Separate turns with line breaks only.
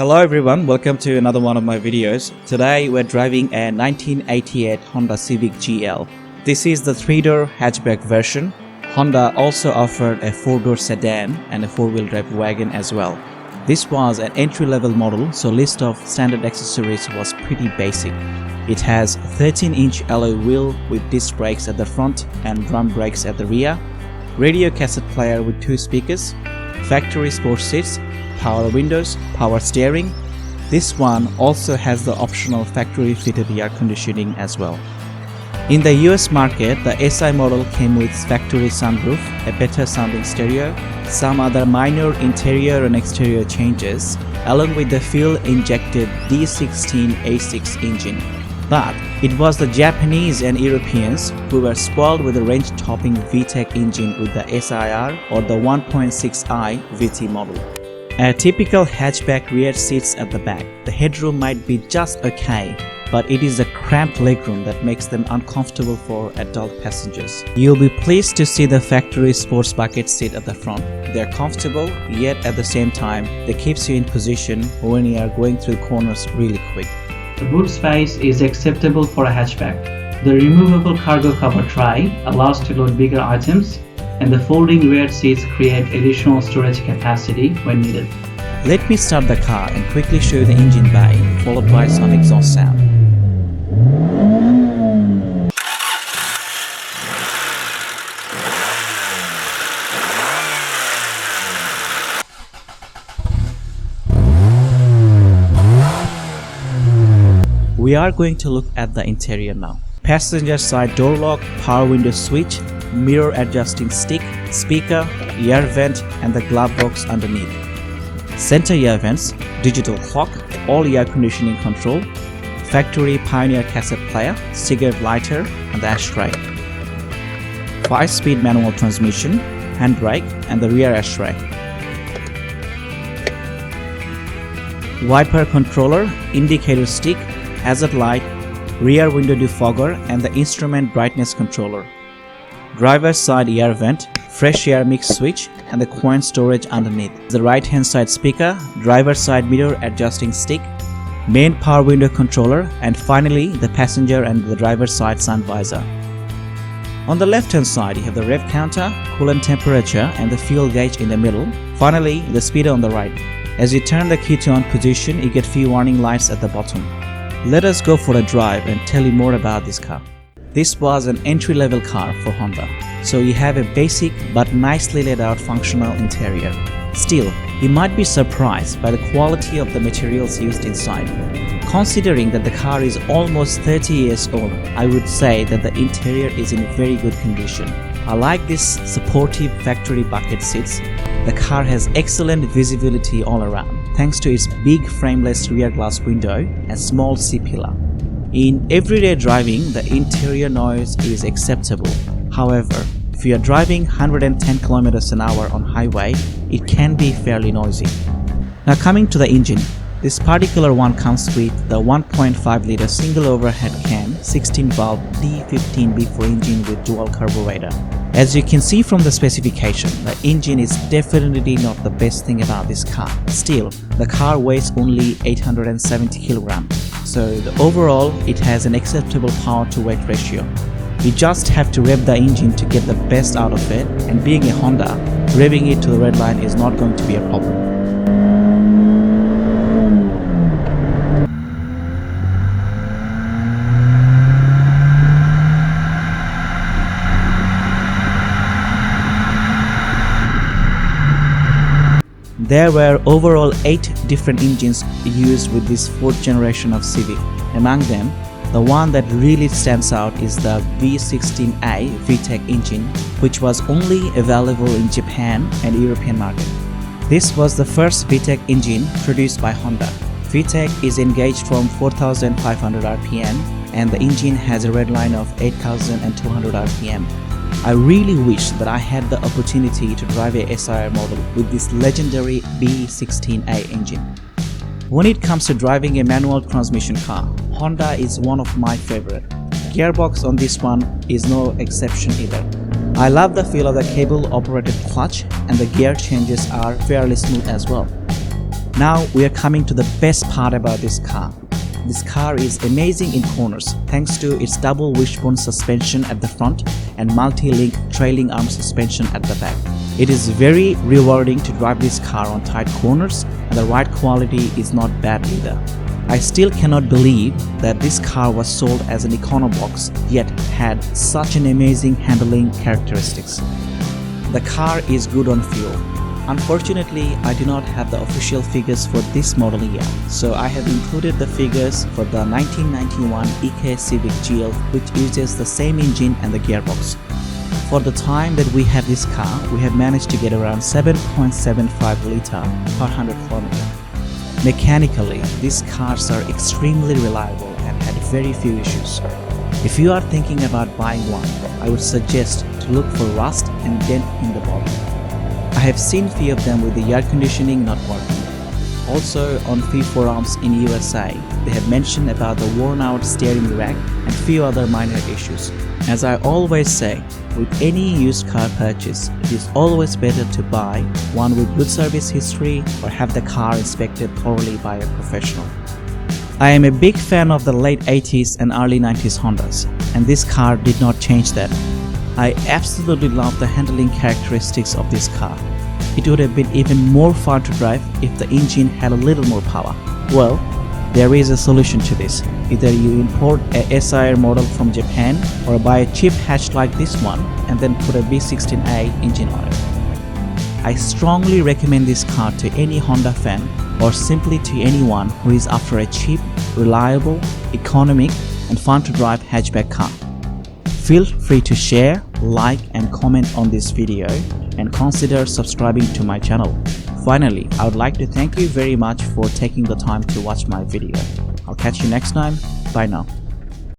Hello everyone, welcome to another one of my videos. Today we're driving a 1988 Honda Civic GL. This is the 3-door hatchback version. Honda also offered a 4-door sedan and a 4-wheel drive wagon as well. This was an entry-level model, so list of standard accessories was pretty basic. It has 13-inch alloy wheel with disc brakes at the front and drum brakes at the rear, radio cassette player with 2 speakers, factory sports seats, power windows, power steering. This one also has the optional factory fitted air conditioning as well. In the US market, the SI model came with factory sunroof, a better sounding stereo, some other minor interior and exterior changes, along with the fuel-injected D16A6 engine. But it was the Japanese and Europeans who were spoiled with the range-topping VTEC engine with the SIR or the 1.6i VT model. A typical hatchback rear seats at the back. The headroom might be just okay, but it is a cramped legroom that makes them uncomfortable for adult passengers. You'll be pleased to see the factory sports bucket seat at the front. They're comfortable, yet at the same time, they keeps you in position when you are going through corners really quick.
The boot space is acceptable for a hatchback. The removable cargo cover tray allows to load bigger items, and the folding rear seats create additional storage capacity when needed.
Let me start the car and quickly show you the engine bay, followed by some exhaust sound. We are going to look at the interior now. Passenger side door lock, power window switch, mirror adjusting stick, speaker, air vent and the glove box underneath. Center air vents, digital clock, all air conditioning control, factory Pioneer cassette player, cigarette lighter and the ashtray. 5-speed manual transmission, handbrake and the rear ashtray. Wiper controller, indicator stick, hazard light, rear window defogger and the instrument brightness controller. Driver's side air vent, fresh air mix switch and the coin storage underneath. The right hand side speaker, driver's side mirror adjusting stick, main power window controller and finally the passenger and the driver's side sun visor. On the left hand side you have the rev counter, coolant temperature and the fuel gauge in the middle. Finally the speedo on the right. As you turn the key to on position you get few warning lights at the bottom. Let us go for a drive and tell you more about this car. This was an entry-level car for Honda, so you have a basic but nicely laid out functional interior. Still, you might be surprised by the quality of the materials used inside. Considering that the car is almost 30 years old, I would say that the interior is in very good condition. I like this supportive factory bucket seats. The car has excellent visibility all around, thanks to its big frameless rear glass window and small C-pillar. In everyday driving, the interior noise is acceptable. However, if you are driving 110 km an hour on highway, it can be fairly noisy. Now coming to the engine, this particular one comes with the 1.5-liter single overhead cam 16-valve D15B4 engine with dual carburetor. As you can see from the specification, the engine is definitely not the best thing about this car. Still, the car weighs only 870 kg, so overall it has an acceptable power to weight ratio. You just have to rev the engine to get the best out of it, and being a Honda, revving it to the red line is not going to be a problem. There were overall 8 different engines used with this 4th generation of Civic. Among them, the one that really stands out is the V16i VTEC engine, which was only available in Japan and European market. This was the first VTEC engine produced by Honda. VTEC is engaged from 4,500 RPM and the engine has a redline of 8,200 RPM. I really wish that I had the opportunity to drive a SIR model with this legendary V16A engine. When it comes to driving a manual transmission car, Honda is one of my favorite. Gearbox on this one is no exception either. I love the feel of the cable operated clutch and the gear changes are fairly smooth as well. Now we are coming to the best part about this car. This car is amazing in corners thanks to its double wishbone suspension at the front and multi-link trailing arm suspension at the back. It is very rewarding to drive this car on tight corners, and the ride quality is not bad either. I still cannot believe that this car was sold as an Econobox yet had such an amazing handling characteristics. The car is good on fuel. Unfortunately, I do not have the official figures for this model yet, so I have included the figures for the 1991 Acura Civic GL, which uses the same engine and the gearbox. For the time that we have this car, we have managed to get around 7.75 liter per 100 km. Mechanically, these cars are extremely reliable and had very few issues. If you are thinking about buying one, I would suggest to look for rust and dent in the body. I have seen few of them with the air conditioning not working. Also, on few forums in USA, they have mentioned about the worn out steering rack and few other minor issues. As I always say, with any used car purchase, it is always better to buy one with good service history or have the car inspected thoroughly by a professional. I am a big fan of the late 80s and early 90s Hondas, and this car did not change that. I absolutely love the handling characteristics of this car. It would have been even more fun to drive if the engine had a little more power. Well, there is a solution to this. Either you import a SIR model from Japan or buy a cheap hatch like this one and then put a V16A engine on it. I strongly recommend this car to any Honda fan or simply to anyone who is after a cheap, reliable, economic and fun to drive hatchback car. Feel free to share, like and comment on this video and consider subscribing to my channel. Finally, I would like to thank you very much for taking the time to watch my video. I'll catch you next time. Bye now.